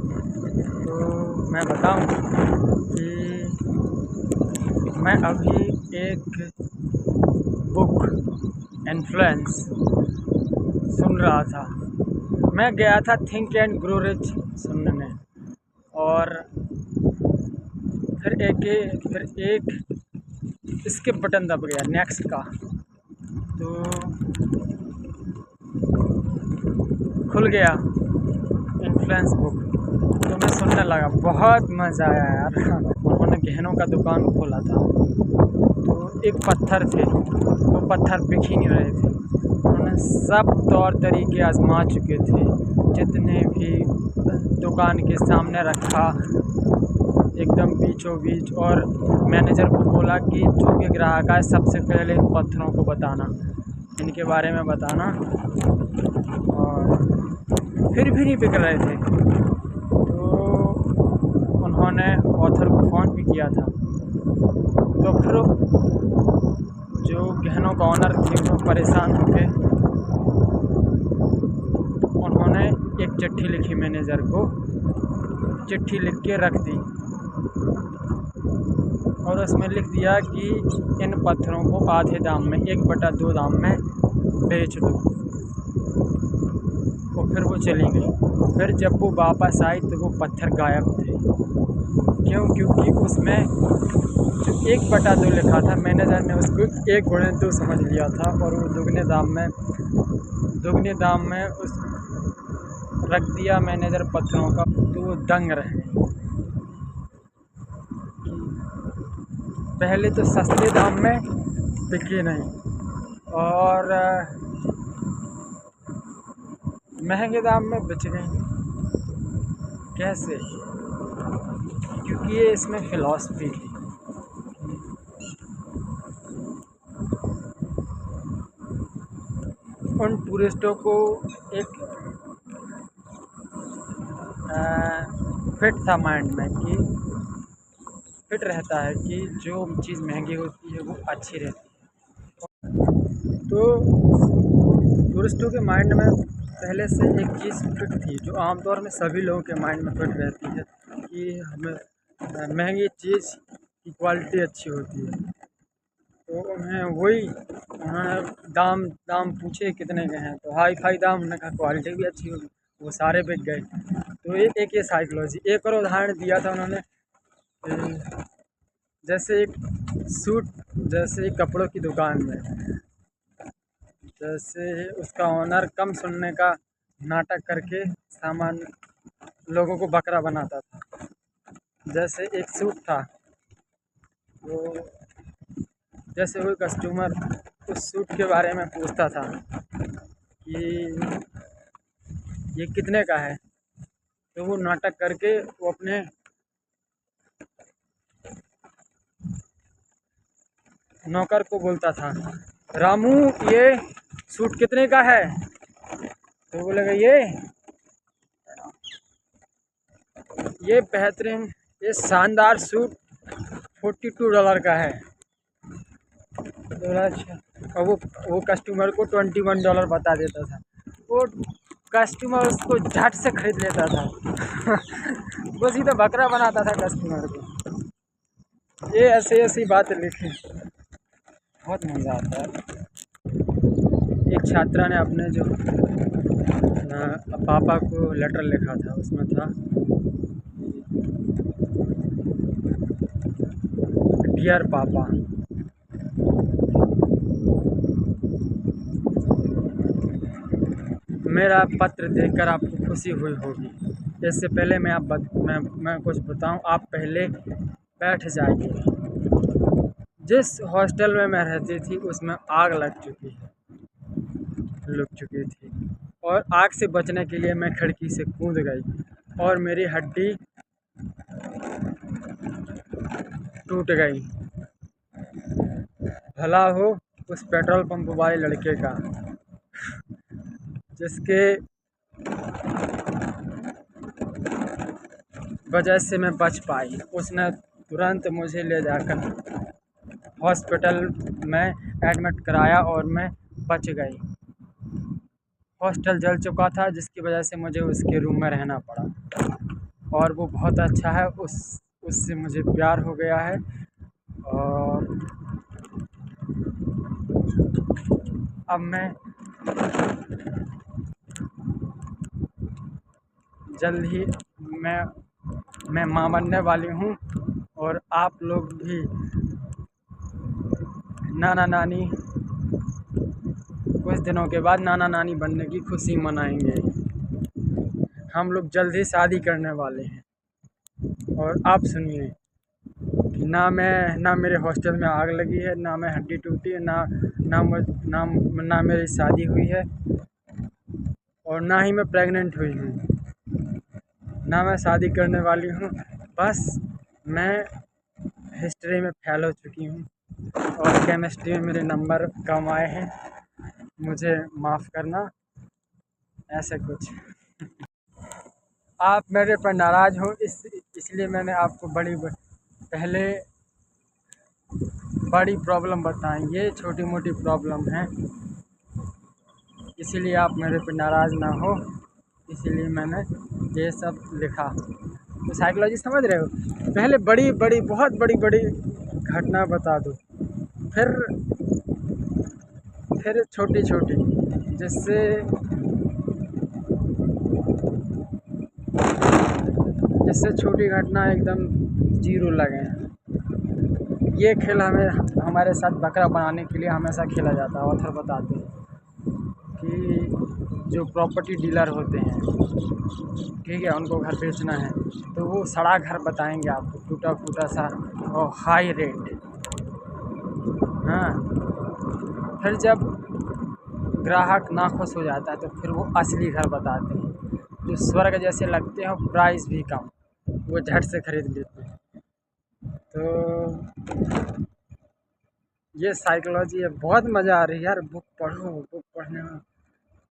तो मैं बताऊं कि मैं अभी एक बुक इन्फ्लुएंस सुन रहा था। मैं गया था थिंक एंड ग्रो रिच सुनने, और फिर एक स्किप बटन दब गया नेक्स्ट का। तो खुल गया इन्फ्लुएंस बुक, तो मैं सुनने लगा। बहुत मज़ा आया यार। उन्होंने गहनों का दुकान खोला था। तो एक पत्थर थे, वो पत्थर बिक ही नहीं रहे थे। उन्होंने सब तौर तरीके आजमा चुके थे, जितने भी दुकान के सामने रखा एकदम बीचों बीच। और मैनेजर को बोला कि जो भी ग्राहक आए सबसे पहले इन पत्थरों को बताना, इनके बारे में बताना। और फिर भी नहीं बिक रहे थे। तो उन्होंने ऑथर को फ़ोन भी किया था। तो फिर जो गहनों का ऑनर थे वो परेशान होके उन्होंने एक चिट्ठी लिखी मैनेजर को, चिट्ठी लिख के रख दी और उसमें लिख दिया कि इन पत्थरों को आधे दाम में, 1/2 दाम में बेच दो। और फिर वो चली गई। फिर जब वो वापस आई तो वो पत्थर गायब थे। क्यों? क्योंकि उसमें जो 1/2 लिखा था, मैनेजर ने उसको 1 × 2 समझ लिया था और वो दुगने दाम में उस रख दिया मैनेजर पत्थरों का। तो वो दंग रह गए। पहले तो सस्ते दाम में बिके नहीं, और महंगे दाम में बेच गई। कैसे? क्योंकि ये इसमें फ़िलॉसफी थी। उन टूरिस्टों को एक फिट था माइंड में, कि फिट रहता है कि जो चीज़ महंगी होती है वो अच्छी रहती है। तो टूरिस्टों के माइंड में पहले से एक चीज़ फिट थी, जो आमतौर में सभी लोगों के माइंड में फिट रहती है, कि हमें महंगी चीज़ की क्वालिटी अच्छी होती है। तो उन्हें वही, उन्होंने दाम दाम पूछे कितने के हैं, तो हाई फाई दाम। उन्होंने कहा क्वालिटी भी अच्छी होगी, वो सारे बिक गए। तो ये साइकोलॉजी। एक और उदाहरण दिया था उन्होंने, जैसे एक सूट, जैसे एक कपड़ों की दुकान में, जैसे उसका ऑनर कम सुनने का नाटक करके सामान लोगों को बकरा बनाता था। जैसे एक सूट था, वो जैसे कोई कस्टमर उस सूट के बारे में पूछता था कि ये कितने का है, तो वो नाटक करके वो अपने नौकर को बोलता था, रामू ये सूट कितने का है? तो बोलेगा ये बेहतरीन, ये शानदार सूट $42 का है। तो बोला अच्छा। और वो कस्टमर को $21 बता देता था। वो कस्टमर उसको झट से खरीद लेता था। वो सीधा बकरा बनाता था कस्टमर को। ये ऐसी ऐसी बातें लिखी, बहुत मज़ा आता है। एक छात्रा ने अपने जो पापा को लेटर लिखा था, उसमें था, डियर पापा, मेरा पत्र देखकर आपको खुशी हुई होगी। इससे पहले मैं कुछ बताऊं, आप पहले बैठ जाइए। जिस हॉस्टल में मैं रहती थी उसमें आग लग चुकी थी, और आग से बचने के लिए मैं खिड़की से कूद गई और मेरी हड्डी टूट गई। भला हो उस पेट्रोल पंप वाले लड़के का, जिसके वजह से मैं बच पाई। उसने तुरंत मुझे ले जाकर हॉस्पिटल में एडमिट कराया और मैं बच गई। हॉस्टल जल चुका था, जिसकी वजह से मुझे उसके रूम में रहना पड़ा। और वो बहुत अच्छा है। उससे मुझे प्यार हो गया है। और अब जल्द ही मैं मैं माँ बनने वाली हूँ। और आप लोग भी नाना नानी कुछ दिनों के बाद नाना नानी बनने की खुशी मनाएंगे। हम लोग जल्द ही शादी करने वाले हैं। और आप सुनिए कि ना मेरे हॉस्टल में आग लगी है, ना मैं हड्डी टूटी है, ना ना मेरी शादी हुई है, और ना ही मैं प्रेग्नेंट हुई हूँ, ना मैं शादी करने वाली हूँ। बस मैं हिस्ट्री में फेल हो चुकी हूँ और केमिस्ट्री में मेरे नंबर कम आए हैं। मुझे माफ़ करना। ऐसे कुछ आप मेरे पर नाराज़ हो इसलिए मैंने आपको पहले बड़ी प्रॉब्लम बताई। ये छोटी मोटी प्रॉब्लम है, इसीलिए आप मेरे पे नाराज़ ना हो। इसीलिए मैंने ये सब लिखा। तो साइकोलॉजी समझ रहे हो, पहले बड़ी बड़ी बहुत बड़ी बड़ी घटना बता दो, फिर छोटी छोटी, जिससे जिससे छोटी घटना एकदम जीरो लगे। ये खेल हमारे साथ बकरा बनाने के लिए हमेशा खेला जाता है। ऑथर बताते हैं कि जो प्रॉपर्टी डीलर होते हैं, ठीक है, उनको घर बेचना है तो वो सड़ा घर बताएंगे आपको, टूटा फूटा सा और हाई रेट। हाँ, फिर जब ग्राहक नाखुश हो जाता है तो फिर वो असली घर बताते हैं जो स्वर्ग जैसे लगते हैं, प्राइस भी कम, वो झट से खरीद लेते हैं। तो ये साइकोलॉजी है, बहुत मज़ा आ रही है यार। बुक पढ़ो, बुक पढ़ने में